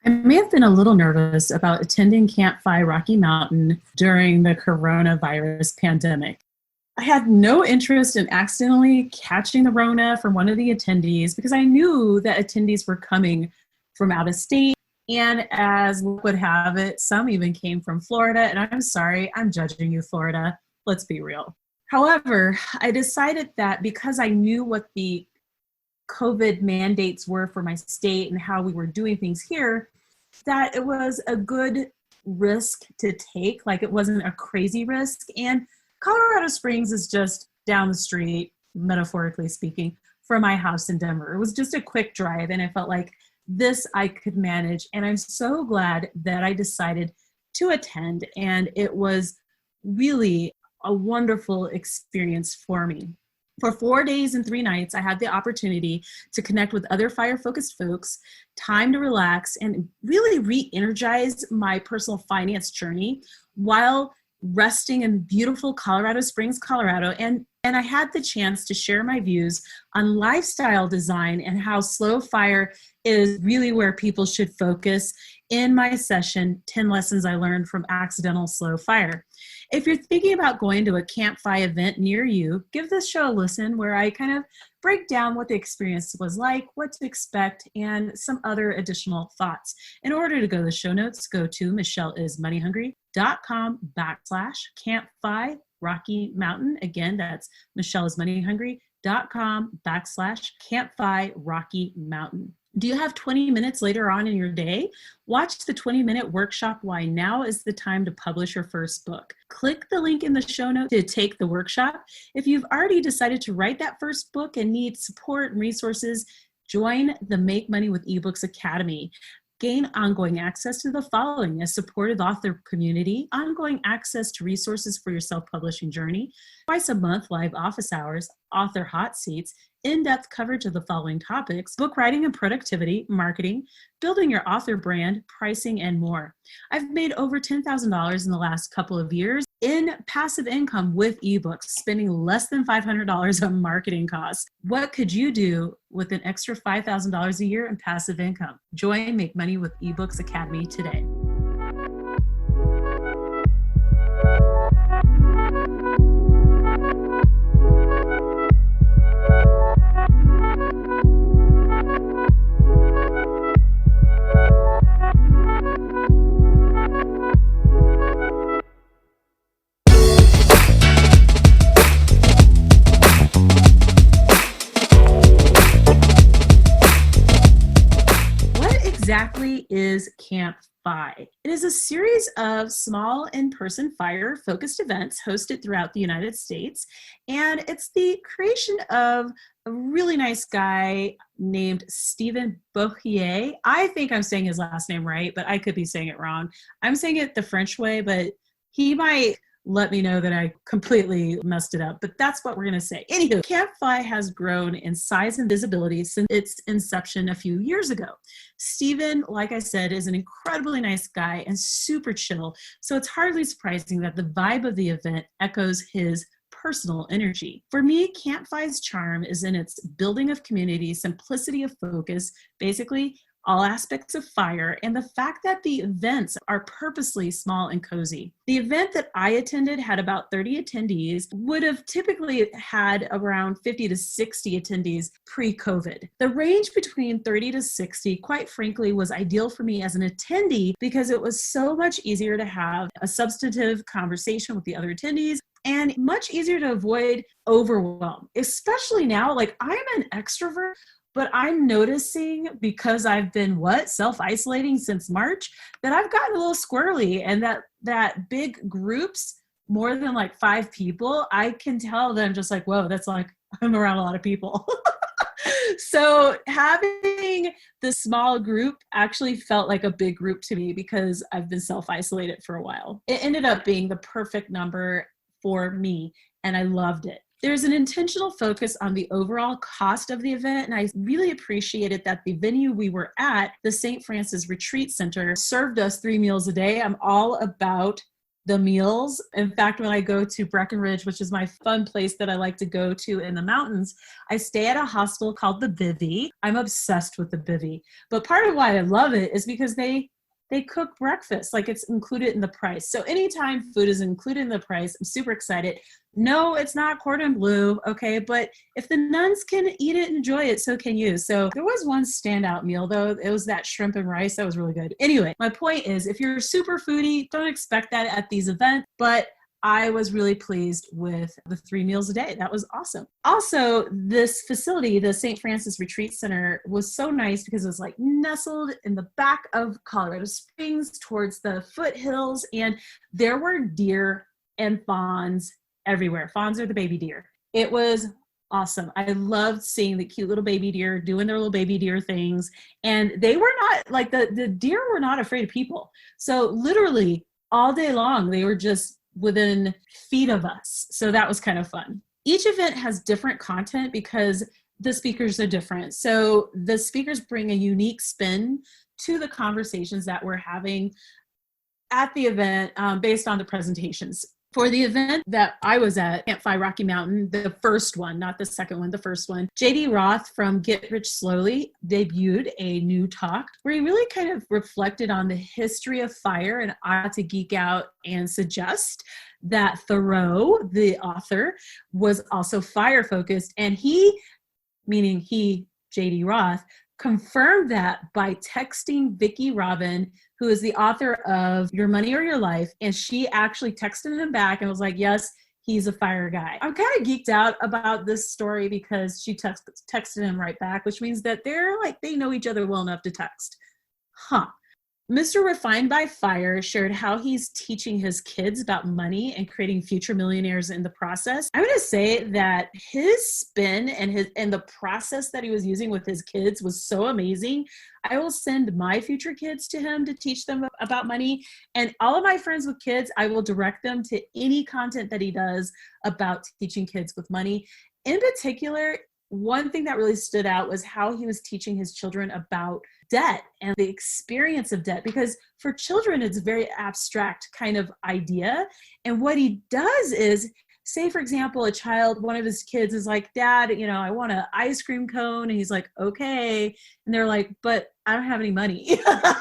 I may have been a little nervous about attending CampFi Rocky Mountain during the coronavirus pandemic. I had no interest in accidentally catching the Rona from one of the attendees because I knew that attendees were coming from out of state. And as luck would have it, some even came from Florida. And I'm sorry, I'm judging you, Florida. Let's be real. However, I decided that because I knew what the COVID mandates were for my state and how we were doing things here, that it was a good risk to take. Like, it wasn't a crazy risk. And Colorado Springs is just down the street, metaphorically speaking, from my house in Denver. It was just a quick drive, and I felt like this I could manage. And I'm so glad that I decided to attend, and it was really a wonderful experience for me. For 4 days and 3 nights, I had the opportunity to connect with other fire-focused folks, time to relax, and really re-energize my personal finance journey while resting in beautiful Colorado Springs, Colorado. And I had the chance to share my views on lifestyle design and how slow fire is really where people should focus in my session, 10 Lessons I Learned from Accidental Slow Fire. If you're thinking about going to a CampFi event near you, give this show a listen where I kind of break down what the experience was like, what to expect, and some other additional thoughts. In order to go to the show notes, go to michelleismoneyhungry.com/CampFi Rocky Mountain. Again, that's michelleismoneyhungry.com/CampFi Rocky Mountain. Do you have 20 minutes later on in your day? Watch the 20-minute workshop, Why Now is the Time to Publish Your First Book. Click the link in the show notes to take the workshop. If you've already decided to write that first book and need support and resources, join the Make Money with eBooks Academy. Gain ongoing access to the following: a supportive author community, ongoing access to resources for your self-publishing journey, twice a month live office hours, author hot seats, in-depth coverage of the following topics: book writing and productivity, marketing, building your author brand, pricing, and more. I've made over $10,000 in the last couple of years in passive income with ebooks, spending less than $500 on marketing costs. What could you do with an extra $5,000 a year in passive income? Join Make Money with eBooks Academy today. Exactly is CampFi. It is a series of small in-person fire-focused events hosted throughout the United States, and it's the creation of a really nice guy named Stephen Bohier. I think I'm saying his last name right, but I could be saying it wrong. I'm saying it the French way, but he might let me know that I completely messed it up, but that's what we're going to say. Anywho, CampFi has grown in size and visibility since its inception a few years ago. Stephen, like I said, is an incredibly nice guy and super chill, so it's hardly surprising that the vibe of the event echoes his personal energy. For me, CampFi's charm is in its building of community, simplicity of focus, basically all aspects of fire, and the fact that the events are purposely small and cozy. The event that I attended had about 30 attendees, would have typically had around 50 to 60 attendees pre-COVID. The range between 30 to 60, quite frankly, was ideal for me as an attendee because it was so much easier to have a substantive conversation with the other attendees and much easier to avoid overwhelm, especially now. Like, I'm an extrovert, but I'm noticing, because I've been self-isolating since March, that I've gotten a little squirrely, and that big groups, more than like 5 people, I can tell that I'm just like, whoa, that's like, I'm around a lot of people. So having the small group actually felt like a big group to me because I've been self-isolated for a while. It ended up being the perfect number for me, and I loved it. There's an intentional focus on the overall cost of the event, and I really appreciated that the venue we were at, the St. Francis Retreat Center, served us 3 meals a day. I'm all about the meals. In fact, when I go to Breckenridge, which is my fun place that I like to go to in the mountains, I stay at a hostel called the Bivvy. I'm obsessed with the Bivvy. But part of why I love it is because they cook breakfast, like it's included in the price. So anytime food is included in the price, I'm super excited. No, it's not cordon bleu, okay? But if the nuns can eat it and enjoy it, so can you. So there was one standout meal though. It was that shrimp and rice. That was really good. Anyway, my point is if you're a super foodie, don't expect that at these events, but I was really pleased with the 3 meals a day. That was awesome. Also, this facility, the St. Francis Retreat Center, was so nice because it was like nestled in the back of Colorado Springs towards the foothills, and there were deer and fawns everywhere. Fawns are the baby deer. It was awesome. I loved seeing the cute little baby deer doing their little baby deer things. And they were not like the deer were not afraid of people. So literally all day long, they were just within feet of us. So that was kind of fun. Each event has different content because the speakers are different. So the speakers bring a unique spin to the conversations that we're having at the event based on the presentations. For the event that I was at, CampFi Rocky Mountain, the first one, not the second one, the first one, J.D. Roth from Get Rich Slowly debuted a new talk where he really kind of reflected on the history of FIRE, and I had to geek out and suggest that Thoreau, the author, was also FIRE focused, and he, meaning he, J.D. Roth, confirmed that by texting Vicki Robin, who is the author of Your Money or Your Life, and she actually texted him back and was like, yes, he's a FIRE guy. I'm kind of geeked out about this story because she texted him right back, which means that they know each other well enough to text. Mr. Refined by FIRE shared how he's teaching his kids about money and creating future millionaires in the process. I'm going to say that his spin and the process that he was using with his kids was so amazing. I will send my future kids to him to teach them about money. And all of my friends with kids, I will direct them to any content that he does about teaching kids with money. In particular, one thing that really stood out was how he was teaching his children about debt and the experience of debt, because for children, it's a very abstract kind of idea. And what he does is, say, for example, one of his kids is like, Dad, I want an ice cream cone. And he's like, okay. And they're like, but I don't have any money. And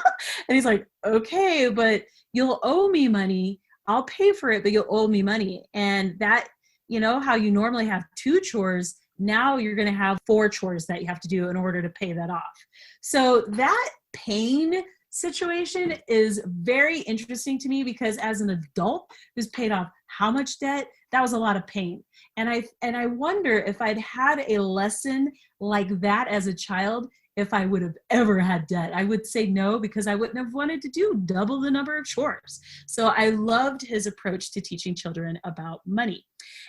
he's like, okay, but you'll owe me money. I'll pay for it, but you'll owe me money. And that, how you normally have 2 chores, now you're going to have 4 chores that you have to do in order to pay that off. So that pain situation is very interesting to me because as an adult who's paid off how much debt, that was a lot of pain. And I wonder if I'd had a lesson like that as a child, if I would have ever had debt. I would say no, because I wouldn't have wanted to do double the number of chores. So I loved his approach to teaching children about money.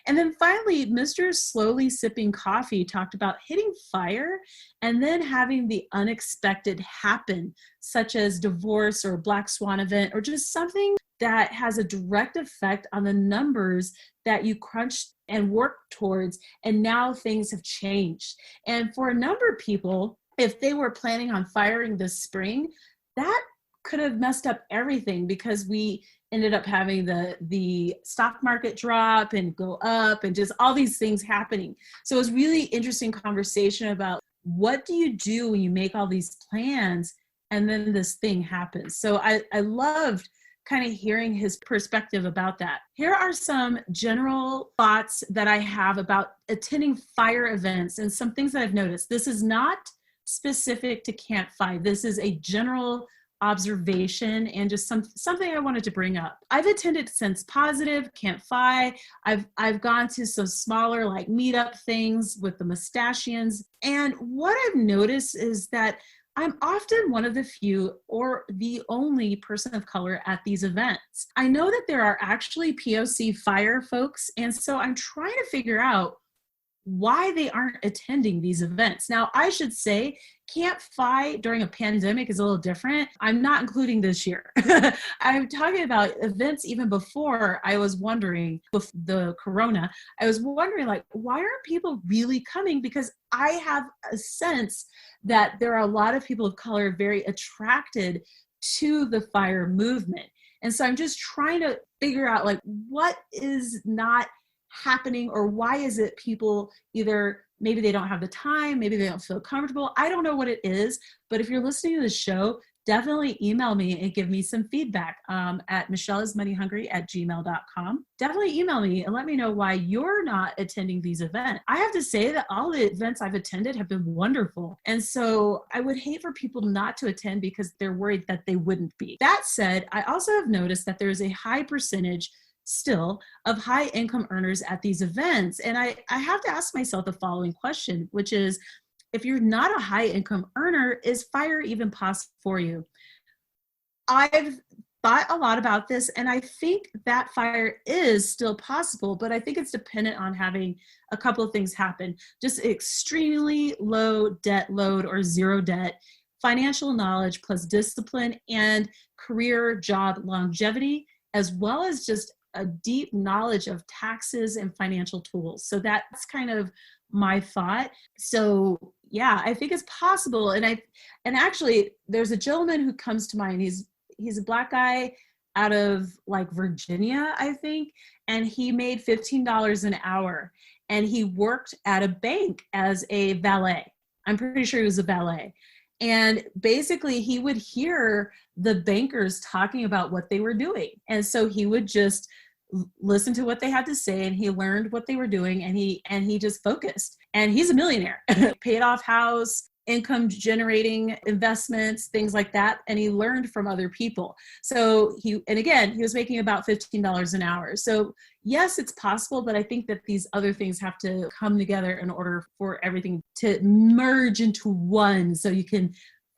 And then finally, Mr. Slowly Sipping Coffee talked about hitting FIRE and then having the unexpected happen, such as divorce or black swan event, or just something that has a direct effect on the numbers that you crunched and worked towards. And now things have changed. And for a number of people, if they were planning on firing this spring, that could have messed up everything because we ended up having the stock market drop and go up and just all these things happening. So it was really interesting conversation about what do you do when you make all these plans and then this thing happens. So I loved kind of hearing his perspective about that. Here are some general thoughts that I have about attending FIRE events and some things that I've noticed. This is not specific to CampFi. This is a general observation and just something I wanted to bring up. I've attended Sense Positive, CampFi. I've gone to some smaller like meetup things with the Mustachians. And what I've noticed is that I'm often one of the few or the only person of color at these events. I know that there are actually POC FIRE folks, and so I'm trying to figure out why they aren't attending these events. Now, I should say CampFi during a pandemic is a little different. I'm not including this year. I'm talking about events even before I was wondering, with the corona, I was wondering like, why aren't people really coming? Because I have a sense that there are a lot of people of color very attracted to the FIRE movement. And so I'm just trying to figure out like what is not happening, or why is it people either maybe they don't have the time, maybe they don't feel comfortable. I don't know what it is, but if you're listening to the show, definitely email me and give me some feedback at michelleismoneyhungry@gmail.com. Definitely email me and let me know why you're not attending these events. I have to say that all the events I've attended have been wonderful. And so I would hate for people not to attend because they're worried that they wouldn't be. That said, I also have noticed that there's a high percentage still of high income earners at these events. And I have to ask myself the following question, which is, if you're not a high income earner, is FIRE even possible for you? I've thought a lot about this, and I think that FIRE is still possible, but I think it's dependent on having a couple of things happen. Just extremely low debt load or zero debt, financial knowledge plus discipline, and career job longevity, as well as just a deep knowledge of taxes and financial tools. So that's kind of my thought. So yeah, I think it's possible. And actually there's a gentleman who comes to mind. He's a Black guy out of like Virginia, I think. And he made $15 an hour, and he worked at a bank as a valet. I'm pretty sure he was a valet. And basically he would hear the bankers talking about what they were doing. And so he would just listen to what they had to say, and he learned what they were doing, and he just focused. And he's a millionaire, paid off house, income generating investments, things like that. And he learned from other people. So he was making about $15 an hour. So yes, it's possible, but I think that these other things have to come together in order for everything to merge into one, so you can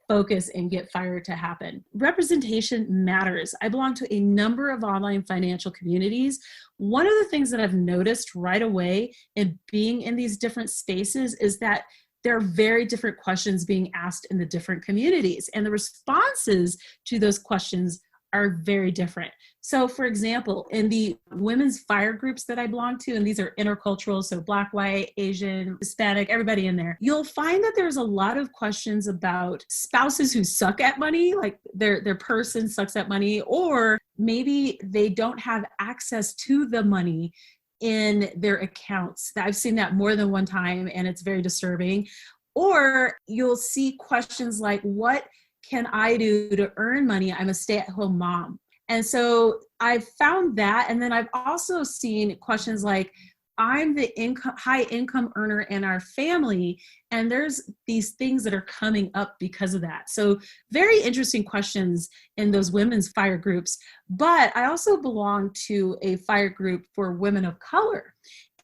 focus and get FIRE to happen. Representation matters. I belong to a number of online financial communities. One of the things that I've noticed right away in being in these different spaces is that there are very different questions being asked in the different communities, and the responses to those questions are very different. So for example, in the women's FIRE groups that I belong to, and these are intercultural, so Black, white, Asian, Hispanic, everybody in there, you'll find that there's a lot of questions about spouses who suck at money, like their person sucks at money, or maybe they don't have access to the money in their accounts. I've seen that more than one time, and it's very disturbing. Or you'll see questions like, what can I do to earn money? I'm a stay-at-home mom. And so I've found that. And then I've also seen questions like, I'm the high income in our family, and there's these things that are coming up because of that. So very interesting questions in those women's FIRE groups. But I also belong to a FIRE group for women of color.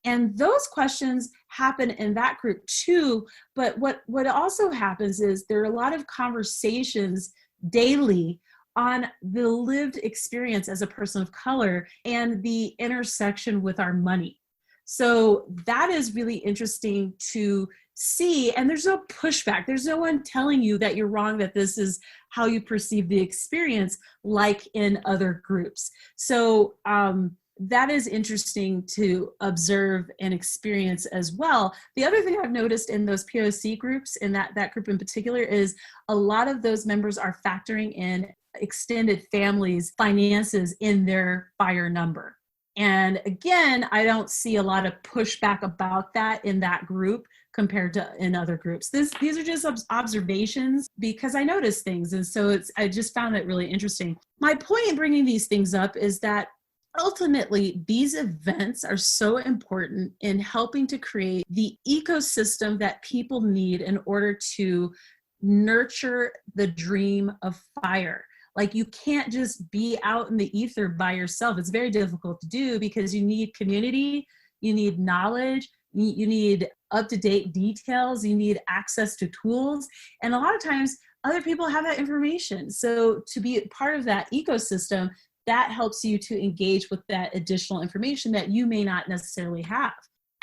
And those questions happen in that group too. But what also happens is there are a lot of conversations daily on the lived experience as a person of color and the intersection with our money. So that is really interesting to see. And there's no pushback. There's no one telling you that you're wrong, that this is how you perceive the experience, like in other groups. So that is interesting to observe and experience as well. The other thing I've noticed in those POC groups, in that group in particular, is a lot of those members are factoring in extended families' finances in their FIRE number. And again, I don't see a lot of pushback about that in that group compared to in other groups. These are just observations because I noticed things. And so I just found it really interesting. My point in bringing these things up is that ultimately, these events are so important in helping to create the ecosystem that people need in order to nurture the dream of FIRE. Like, you can't just be out in the ether by yourself. It's very difficult to do because you need community, you need knowledge, you need up-to-date details, you need access to tools. And a lot of times other people have that information. So to be part of that ecosystem, that helps you to engage with that additional information that you may not necessarily have.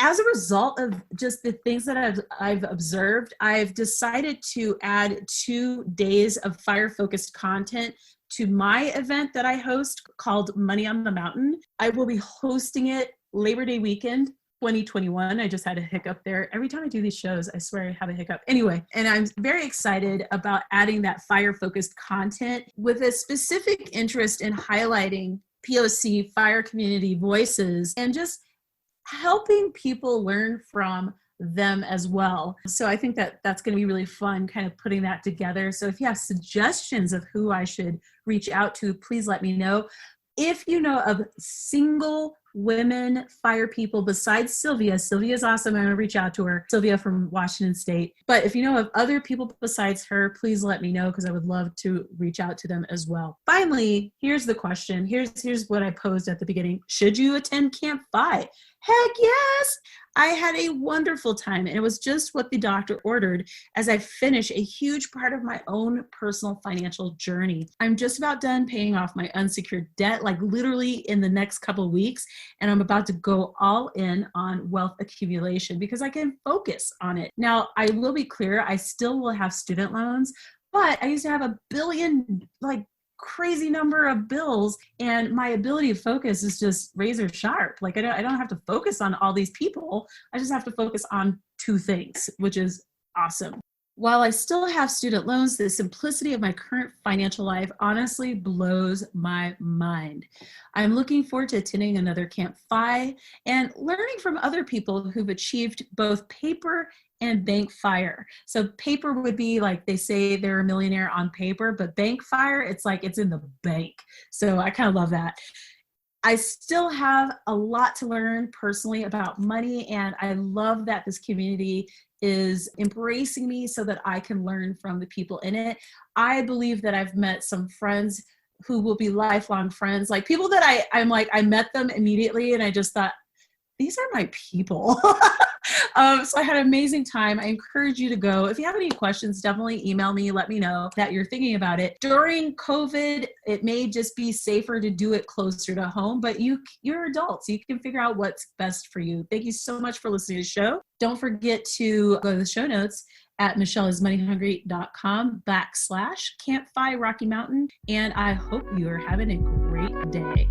As a result of just the things that I've observed, I've decided to add 2 days of FIRE-focused content to my event that I host called Money on the Mountain. I will be hosting it Labor Day weekend 2021. I just had a hiccup there. Every time I do these shows, I swear I have a hiccup. Anyway, and I'm very excited about adding that FIRE-focused content with a specific interest in highlighting POC FIRE community voices and just helping people learn from them as well. So I think that that's going to be really fun kind of putting that together. So if you have suggestions of who I should reach out to, please let me know. If you know of single women FIRE people besides Sylvia's awesome. I'm going to reach out to her, Sylvia from Washington State. But if you know of other people besides her, please let me know because I would love to reach out to them as well. Finally, here's the question. Here's what I posed at the beginning. Should you attend CampFi? Heck yes! I had a wonderful time, and it was just what the doctor ordered as I finish a huge part of my own personal financial journey. I'm just about done paying off my unsecured debt, like literally in the next couple of weeks, and I'm about to go all in on wealth accumulation because I can focus on it. Now, I will be clear, I still will have student loans, but I used to have a billion, crazy number of bills, and my ability to focus is just razor sharp. I don't have to focus on all these people. I just have to focus on two things, which is awesome. While I still have student loans, the simplicity of my current financial life honestly blows my mind. I'm looking forward to attending another CampFi and learning from other people who've achieved both paper and bank FIRE. So paper would be like they say they're a millionaire on paper, but bank FIRE, it's like it's in the bank. So I kind of love that. I still have a lot to learn personally about money, and I love that this community is embracing me so that I can learn from the people in it. I believe that I've met some friends who will be lifelong friends, like people that I met them immediately and I just thought, these are my people. So I had an amazing time. I encourage you to go. If you have any questions, definitely email me. Let me know that you're thinking about it. During COVID, it may just be safer to do it closer to home, but you're adults. You can figure out what's best for you. Thank you so much for listening to the show. Don't forget to go to the show notes at michelleismoneyhungry.com/CampFi Rocky Mountain. And I hope you are having a great day.